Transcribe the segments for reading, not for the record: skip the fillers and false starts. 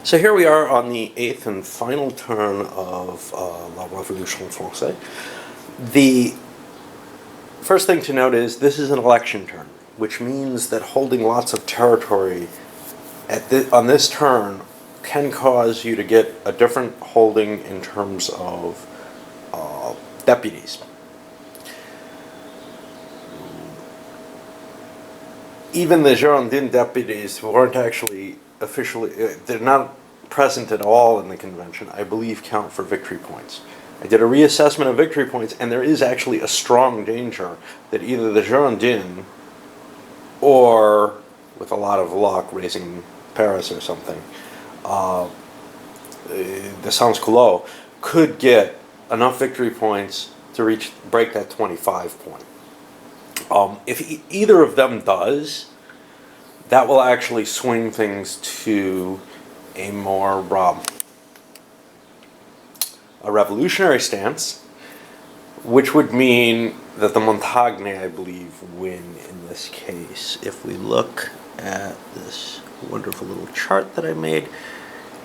So here we are on the 8th and final turn of La Revolution Francaise. The first thing to note is this is an election turn, which means that holding lots of territory on this turn can cause you to get a different holding in terms of deputies. Even the Girondin deputies weren't actually officially, they're not present at all in the convention, I believe count for victory points. I did a reassessment of victory points, and there is actually a strong danger that either the Girondin or, with a lot of luck, raising Paris or something, the Sans-Culottes could get enough victory points to break that 25 point. If either of them does, that will actually swing things to a more a revolutionary stance, which would mean that the Montagne, I believe, win in this case. If we look at this wonderful little chart that I made,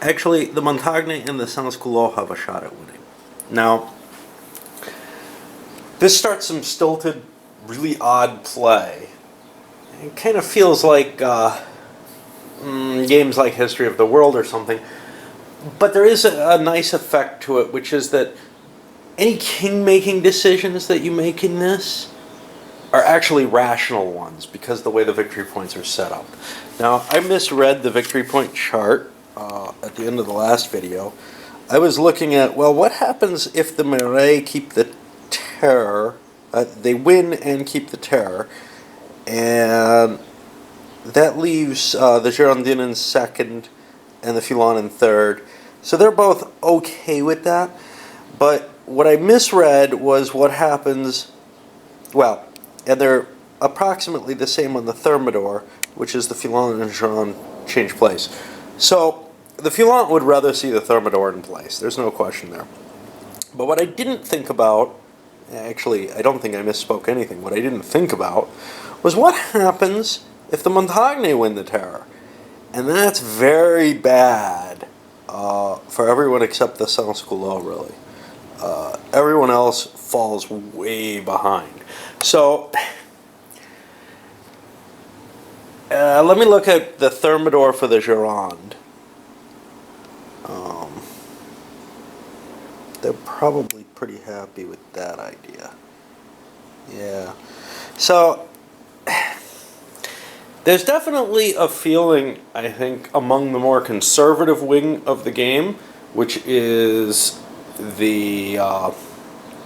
actually the Montagne and the Sans-Culottes have a shot at winning. Now, this starts some stilted, really odd play. It kind of feels like games like History of the World or something. But there is a nice effect to it, which is that any king-making decisions that you make in this are actually rational ones because the way the victory points are set up. Now, I misread the victory point chart at the end of the last video. I was looking at, well, what happens if the Marais keep the terror? They win and keep the terror, and that leaves the Girondins in second and the Filon in third. So they're both okay with that. But what I misread was what happens, well, and they're approximately the same on the Thermidor, which is the Filon and Gironde change place. So the Filon would rather see the Thermidor in place. There's no question there. But what I didn't think about, actually, I don't think I misspoke anything. What I didn't think about was what happens if the Montagne win the terror. And that's very bad for everyone except the Sans-Culottes, really. Everyone else falls way behind. So, let me look at the Thermidor for the Gironde. They're probably pretty happy with that idea. Yeah. So, there's definitely a feeling, I think, among the more conservative wing of the game, which is the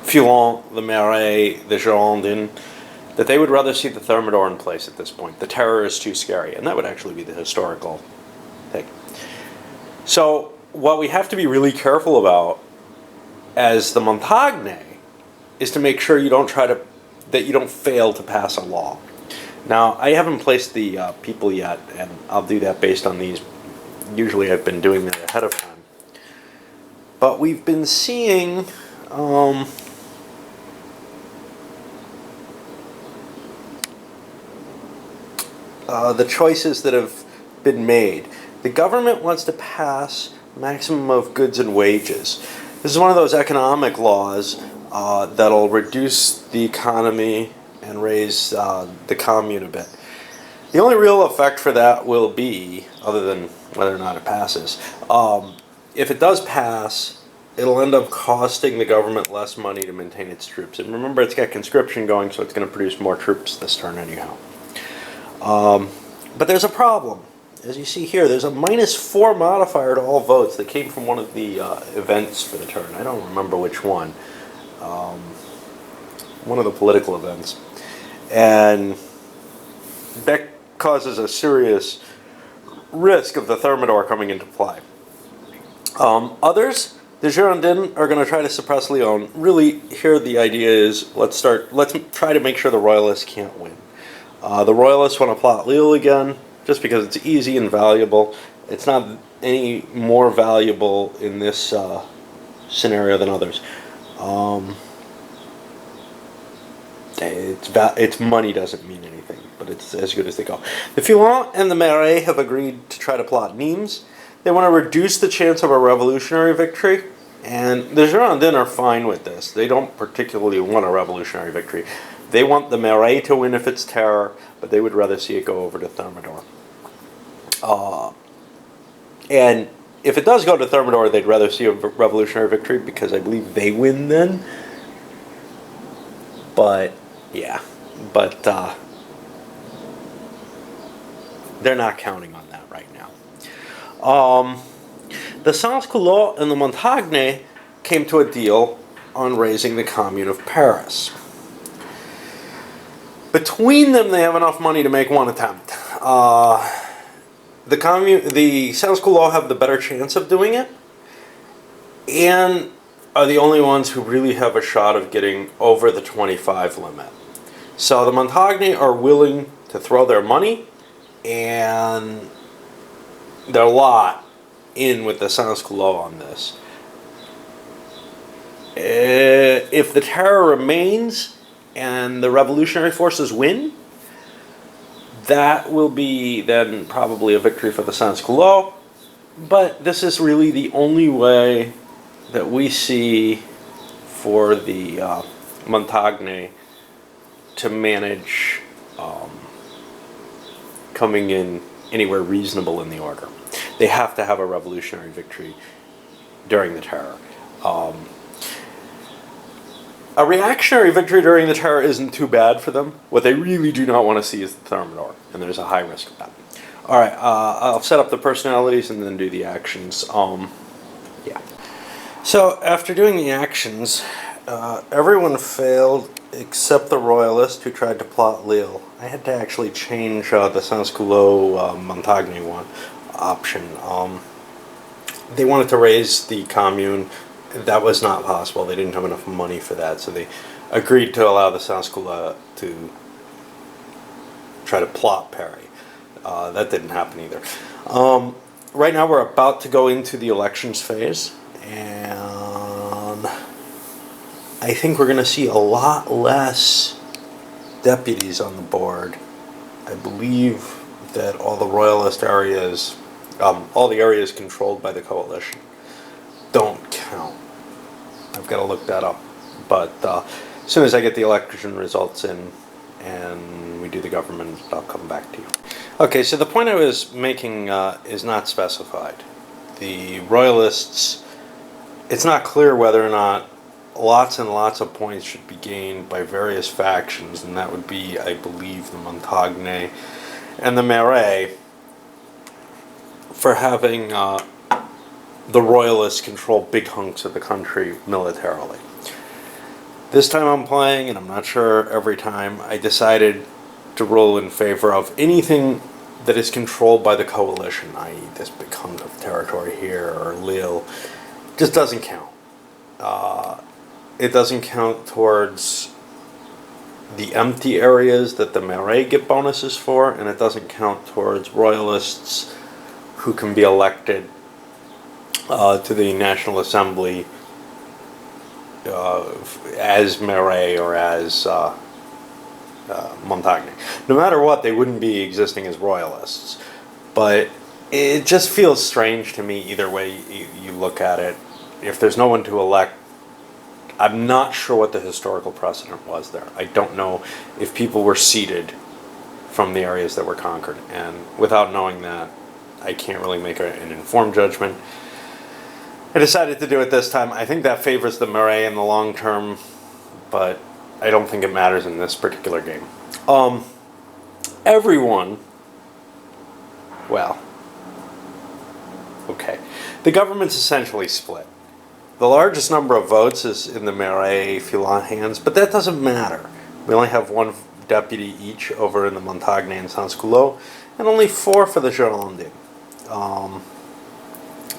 Filon, the Marais, the Girondin, that they would rather see the Thermidor in place at this point. The terror is too scary, and that would actually be the historical thing. So, what we have to be really careful about as the Montagne is to make sure that you don't fail to pass a law. Now, I haven't placed the people yet, and I'll do that based on these. Usually I've been doing that ahead of time. But we've been seeing the choices that have been made. The government wants to pass maximum of goods and wages. This is one of those economic laws that'll reduce the economy and raise the commune a bit. The only real effect for that will be, other than whether or not it passes, if it does pass, it'll end up costing the government less money to maintain its troops. And remember, it's got conscription going, so it's going to produce more troops this turn anyhow. But there's a problem. As you see here, there's a -4 modifier to all votes that came from one of the events for the turn. I don't remember which one. One of the political events. And that causes a serious risk of the Thermidor coming into play. Others, the Girondins, are going to try to suppress Lyon. Really, here the idea is, let's try to make sure the Royalists can't win. The Royalists want to plot Lille again, just because it's easy and valuable. It's not any more valuable in this scenario than others. Its money doesn't mean anything, but it's as good as they go. The Filon and the Marais have agreed to try to plot Nimes. They want to reduce the chance of a revolutionary victory. And the Girondins are fine with this. They don't particularly want a revolutionary victory. They want the Marais to win if it's terror, but they would rather see it go over to Thermidor. And if it does go to Thermidor, they'd rather see a revolutionary victory because I believe they win then. But, yeah. But they're not counting on that right now. The Sans-Culottes and the Montagnais came to a deal on raising the Commune of Paris. Between them, they have enough money to make one attempt. The Sans-Culottes have the better chance of doing it, and are the only ones who really have a shot of getting over the 25 limit. So the Montagnais are willing to throw their money and their lot in with the Sans-Culottes on this. If the terror remains and the revolutionary forces win, that will be then probably a victory for the Sans-Culottes. But this is really the only way that we see for the Montagnais to manage coming in anywhere reasonable in the order. They have to have a revolutionary victory during the terror. A reactionary victory during the terror isn't too bad for them. What they really do not want to see is the Thermidor, and there's a high risk of that. All right, I'll set up the personalities and then do the actions. Yeah. So after doing the actions, everyone failed except the royalist who tried to plot Lille. I had to actually change the Sans-Culottes Montagnais one option. They wanted to raise the commune. That was not possible. They didn't have enough money for that, so they agreed to allow the Sans-Culottes to try to plot Paris. That didn't happen either. Right now we're about to go into the elections phase, and I think we're going to see a lot less deputies on the board. I believe that all the royalist areas, all the areas controlled by the coalition, don't count. I've got to look that up. But as soon as I get the election results in and we do the government, I'll come back to you. Okay, so the point I was making is not specified. The royalists, it's not clear whether or not lots and lots of points should be gained by various factions, and that would be, I believe, the Montagnais and the Marais, for having the royalists control big hunks of the country militarily. This time I'm playing, and I'm not sure every time, I decided to rule in favor of anything that is controlled by the coalition, i.e. this big hunk of territory here or Lille. Just doesn't count. It doesn't count towards the empty areas that the Marais get bonuses for, and it doesn't count towards royalists who can be elected to the National Assembly as Marais or as Montagnais. No matter what, they wouldn't be existing as royalists. But it just feels strange to me either way you look at it. If there's no one to elect, I'm not sure what the historical precedent was there. I don't know if people were seated from the areas that were conquered. And without knowing that, I can't really make an informed judgment. I decided to do it this time. I think that favors the Marais in the long term, but I don't think it matters in this particular game. Everyone, well, okay. The government's essentially split. The largest number of votes is in the Marais-Filon hands, but that doesn't matter. We only have one deputy each over in the Montagnais and Sans-Culottes, and only 4 for the Girondins.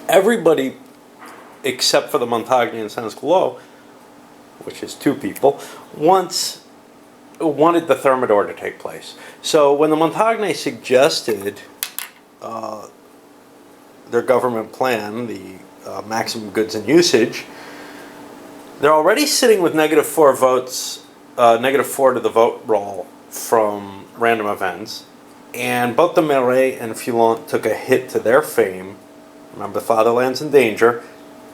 Everybody, except for the Montagnais and Sans-Culottes, which is 2 people, wanted the Thermidor to take place. So when the Montagnais suggested their government plan, the maximum goods and usage, they're already sitting with -4 votes, -4 to the vote roll from random events, and both the Marais and Filon took a hit to their fame remember, the fatherland's in danger,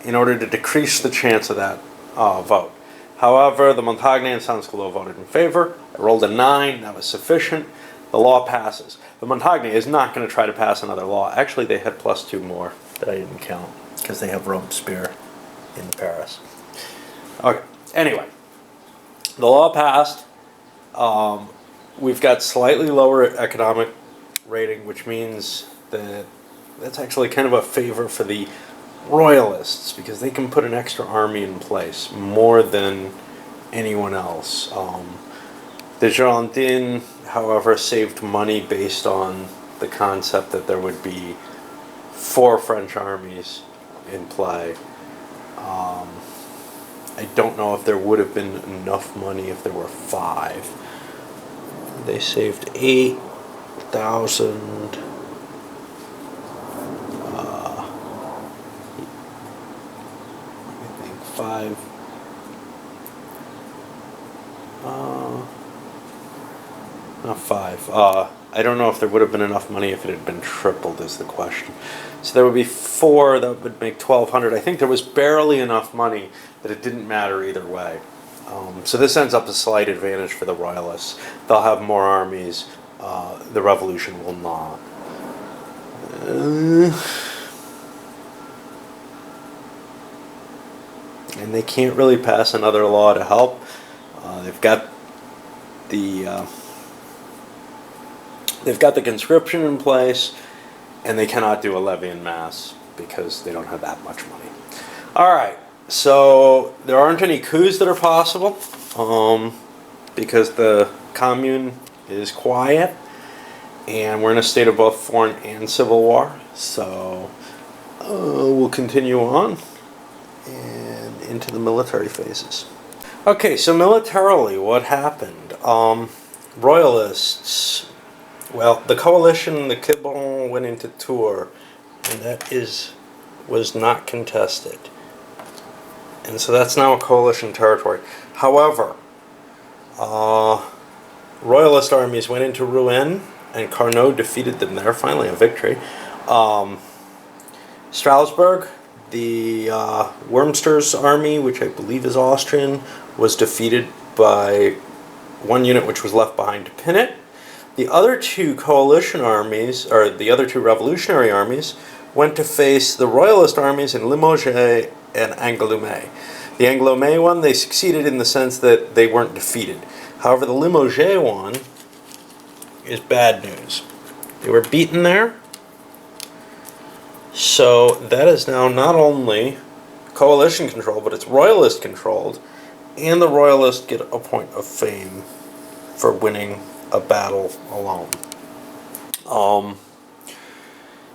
in order to decrease the chance of that vote. However, the Montagne and Sansculotte voted in favor. I rolled a 9. That was sufficient. The law passes. The Montagne is not going to try to pass another law. Actually, they had +2 more that I didn't count because they have Robespierre in Paris. Okay. Anyway, the law passed. We've got slightly lower economic rating, which means that that's actually kind of a favor for the royalists because they can put an extra army in place more than anyone else. The Girondins, however, saved money based on the concept that there would be 4 French armies in play. I don't know if there would have been enough money if there were 5. They saved 8,000. I think 5. Not 5. I don't know if there would have been enough money if it had been tripled is the question. So there would be 4, that would make 1,200. I think there was barely enough money that it didn't matter either way. So this ends up a slight advantage for the royalists. They'll have more armies. The revolution will not. And they can't really pass another law to help. They've got the conscription in place, and they cannot do a levy en masse because they don't have that much money. All right, so there aren't any coups that are possible because the commune is quiet, and we're in a state of both foreign and civil war. So we'll continue on and into the military phases. Okay, so militarily, what happened? Royalists. Well, the coalition, the Quibon, went into Tours, and that was not contested. And so that's now a coalition territory. However, Royalist armies went into Rouen, and Carnot defeated them there, finally a victory. Strasbourg, the Wurmster's army, which I believe is Austrian, was defeated by one unit which was left behind to pin it. The other 2 coalition armies, or the other 2 revolutionary armies, went to face the royalist armies in Limoges and Angoulême. The Angoulême one, they succeeded in the sense that they weren't defeated. However, the Limoges one is bad news. They were beaten there. So that is now not only coalition controlled, but it's royalist controlled, and the royalists get a point of fame for winning a battle alone.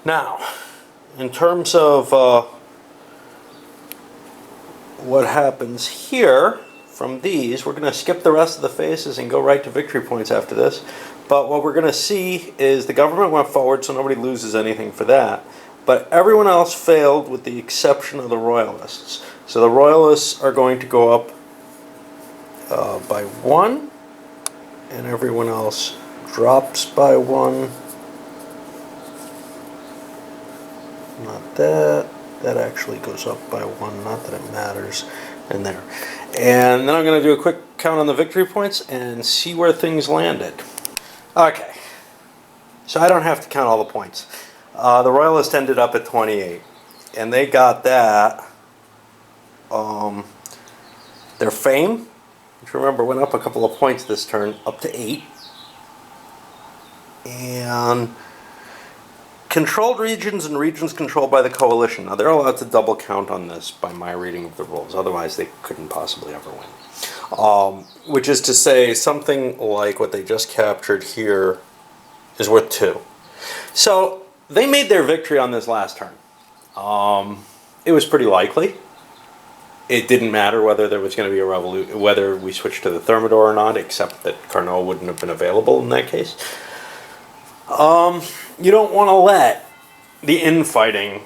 Now, in terms of what happens here from these, we're going to skip the rest of the phases and go right to victory points after this. But what we're going to see is the government went forward, so nobody loses anything for that. But everyone else failed with the exception of the royalists. So the royalists are going to go up by 1. And everyone else drops by 1. Not that. That actually goes up by 1. Not that it matters. And there. And then I'm going to do a quick count on the victory points and see where things landed. Okay. So I don't have to count all the points. The Royalists ended up at 28. And they got that. Their fame, which remember went up a couple of points this turn, up to 8. And controlled regions and regions controlled by the coalition. Now they're allowed to double count on this by my reading of the rules, otherwise they couldn't possibly ever win. Which is to say something like what they just captured here is worth 2. So they made their victory on this last turn. It was pretty likely. It didn't matter whether there was going to be a revolution, whether we switched to the Thermidor or not, except that Carnot wouldn't have been available in that case. You don't want to let the infighting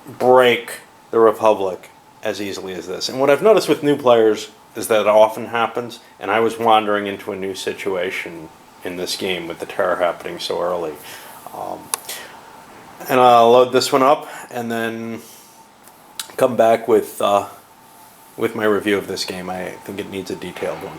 break the Republic as easily as this. And what I've noticed with new players is that it often happens, and I was wandering into a new situation in this game with the terror happening so early. And I'll load this one up and then come back with my review of this game. I think it needs a detailed one.